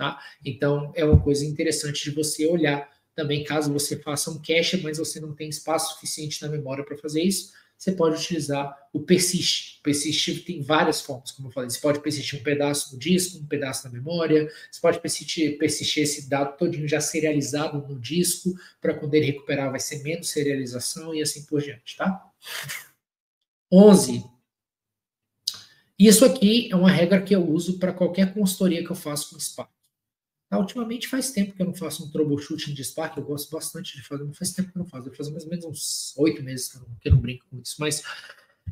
tá? Então, é uma coisa interessante de você olhar também, caso você faça um cache, mas você não tem espaço suficiente na memória para fazer isso, você pode utilizar o persist. O persist tem várias formas, como eu falei. Você pode persistir um pedaço no disco, um pedaço na memória, você pode persistir esse dado todinho já serializado no disco, para quando ele recuperar vai ser menos serialização e assim por diante, tá? 11. Isso aqui é uma regra que eu uso para qualquer consultoria que eu faço com Spark. Tá, ultimamente faz tempo que eu não faço um troubleshooting de Spark, eu gosto bastante de fazer, não faz tempo que eu não faço, eu faço mais ou menos uns 8 meses que eu não brinco com isso, mas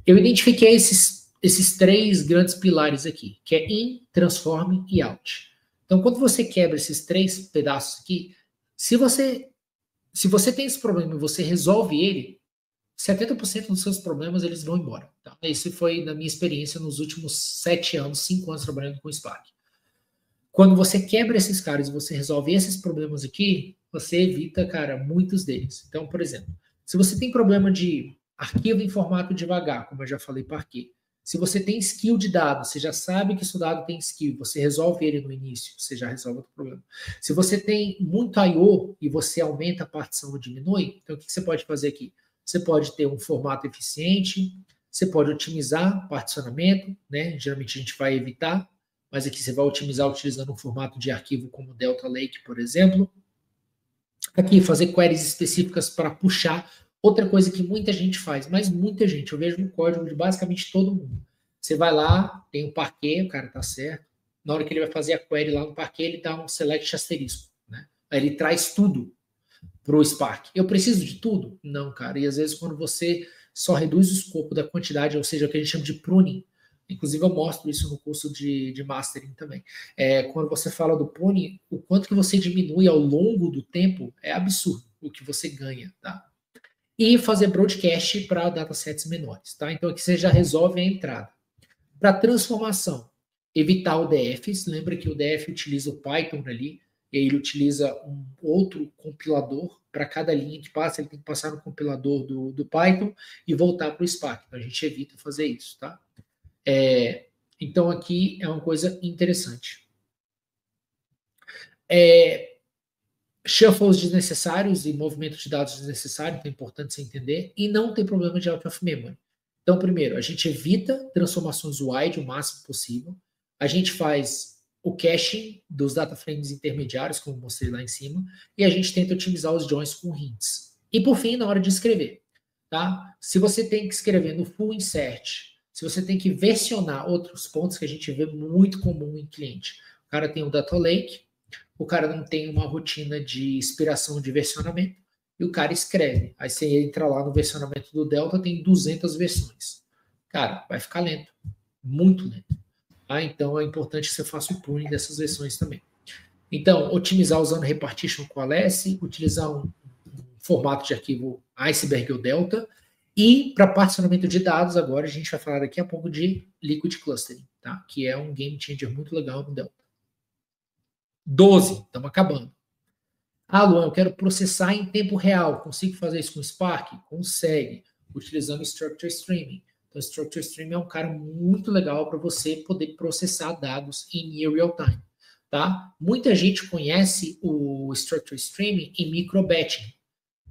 eu identifiquei esses 3 grandes pilares aqui, que é in, transform e out. Então, quando você quebra esses 3 pedaços aqui, se você tem esse problema e você resolve ele, 70% dos seus problemas eles vão embora. Tá? Isso foi na minha experiência nos últimos 7 anos, 5 anos trabalhando com Spark. Quando você quebra esses caras e você resolve esses problemas aqui, você evita, cara, muitos deles. Então, por exemplo, se você tem problema de arquivo em formato devagar, como eu já falei para aqui, se você tem skill de dado, você já sabe que seu dado tem skill, você resolve ele no início, você já resolve outro problema. Se você tem muito I/O e você aumenta a partição ou diminui, então o que você pode fazer aqui? Você pode ter um formato eficiente, você pode otimizar particionamento, né? Geralmente a gente vai evitar, mas aqui você vai otimizar utilizando um formato de arquivo como Delta Lake, por exemplo. Aqui, fazer queries específicas para puxar. Outra coisa que muita gente faz, mas muita gente, eu vejo no código de basicamente todo mundo. Você vai lá, tem um parquet, o cara tá certo. Na hora que ele vai fazer a query lá no parquet, ele dá um select asterisco. Né? Aí ele traz tudo para o Spark. Eu preciso de tudo? Não, cara. E às vezes quando você só reduz o escopo da quantidade, ou seja, o que a gente chama de pruning, inclusive eu mostro isso no curso de mastering também. Quando você fala do pruning, o quanto que você diminui ao longo do tempo é absurdo o que você ganha, tá? E fazer broadcast para datasets menores, tá? Então aqui você já resolve a entrada. Para transformação, evitar o DFs, lembra que o DF utiliza o Python ali, e aí ele utiliza um outro compilador para cada linha que passa, ele tem que passar no compilador do Python e voltar para o Spark. Então a gente evita fazer isso, tá? Então aqui é uma coisa interessante. Shuffles desnecessários e movimento de dados desnecessário, então é importante você entender, e não tem problema de out of memory. Então, primeiro, a gente evita transformações wide o máximo possível, a gente faz o caching dos data frames intermediários, como mostrei lá em cima, e a gente tenta otimizar os joins com hints. E por fim, na hora de escrever, tá? Se você tem que escrever no full insert, se você tem que versionar outros pontos que a gente vê muito comum em cliente, o cara tem o data lake, o cara não tem uma rotina de inspiração de versionamento, e o cara escreve. Aí você entra lá no versionamento do Delta, tem 200 versões. Cara, vai ficar lento. Muito lento. Tá? Então é importante que você faça o pruning dessas versões também. Então, otimizar usando repartition com Alessi, utilizar um formato de arquivo Iceberg ou Delta, e para particionamento de dados, agora a gente vai falar daqui a pouco de Liquid Clustering, tá? Que é um game changer muito legal no Delta. 12, estamos acabando. Ah, Luan, eu quero processar em tempo real. Consigo fazer isso com Spark? Consegue, utilizando Structure Streaming. Então, Structure Streaming é um cara muito legal para você poder processar dados em near real time. Tá? Muita gente conhece o Structure Streaming em microbatching,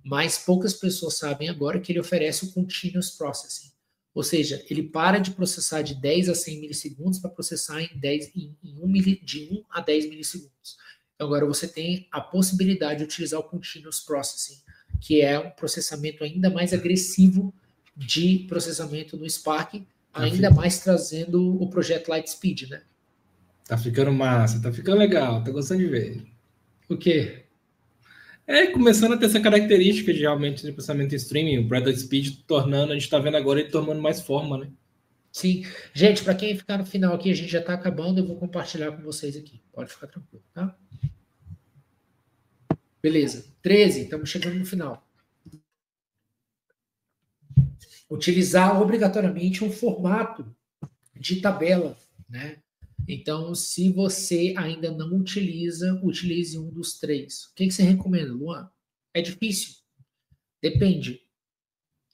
mas poucas pessoas sabem agora que ele oferece o Continuous Processing. Ou seja, ele para de processar de 10 a 100 milissegundos para processar de 1 a 10 milissegundos. Então, agora você tem a possibilidade de utilizar o Continuous Processing, que é um processamento ainda mais agressivo de processamento no Spark, ainda mais trazendo o projeto Lightspeed, né? Tá ficando massa, tá ficando legal, tá gostando de ver. O quê? Começando a ter essa característica de realmente de processamento em streaming, o Bradley Speed tornando, a gente tá vendo agora ele tomando mais forma, né? Sim. Gente, para quem ficar no final aqui, a gente já tá acabando, eu vou compartilhar com vocês aqui. Pode ficar tranquilo, tá? Beleza. 13, estamos chegando no final. Utilizar obrigatoriamente um formato de tabela, né? Então, se você ainda não utiliza, utilize um dos 3. O que você recomenda, Luan? É difícil? Depende.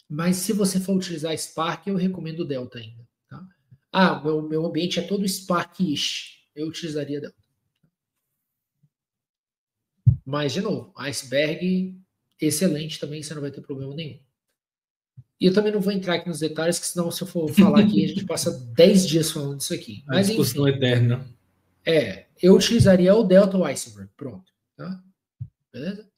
Mas se você for utilizar Spark, eu recomendo o Delta ainda. Tá? Meu ambiente é todo Spark-ish. Eu utilizaria Delta. Mas, de novo, iceberg excelente também, você não vai ter problema nenhum. E eu também não vou entrar aqui nos detalhes, que senão se eu for falar aqui, a gente passa 10 dias falando disso aqui. Mas, a discussão enfim, eterna. eu utilizaria o delta ou iceberg. Pronto. Tá? Beleza?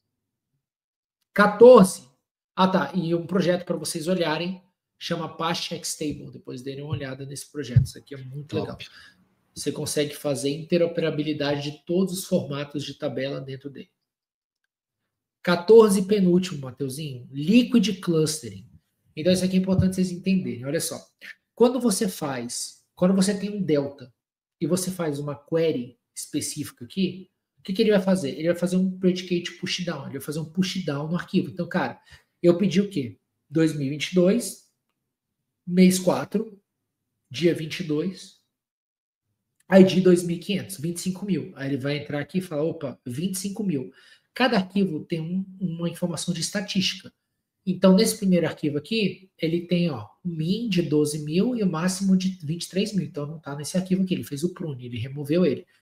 14. Ah, tá. E um projeto para vocês olharem, chama Apache Xtable. Depois derem uma olhada nesse projeto. Isso aqui é muito legal. Você consegue fazer interoperabilidade de todos os formatos de tabela dentro dele. 14, penúltimo, Mateuzinho. Liquid Clustering. Então, isso aqui é importante vocês entenderem. Olha só. Quando você tem um delta e você faz uma query específica aqui, o que ele vai fazer? Ele vai fazer um predicate pushdown. Ele vai fazer um pushdown no arquivo. Então, cara, eu pedi o quê? 2022, mês 4, dia 22, ID 2500, 25 mil. Aí ele vai entrar aqui e falar, opa, 25 mil. Cada arquivo tem uma informação de estatística. Então, nesse primeiro arquivo aqui, ele tem o min de 12 mil e o máximo de 23 mil. Então, não está nesse arquivo aqui. Ele fez o prune, ele removeu ele.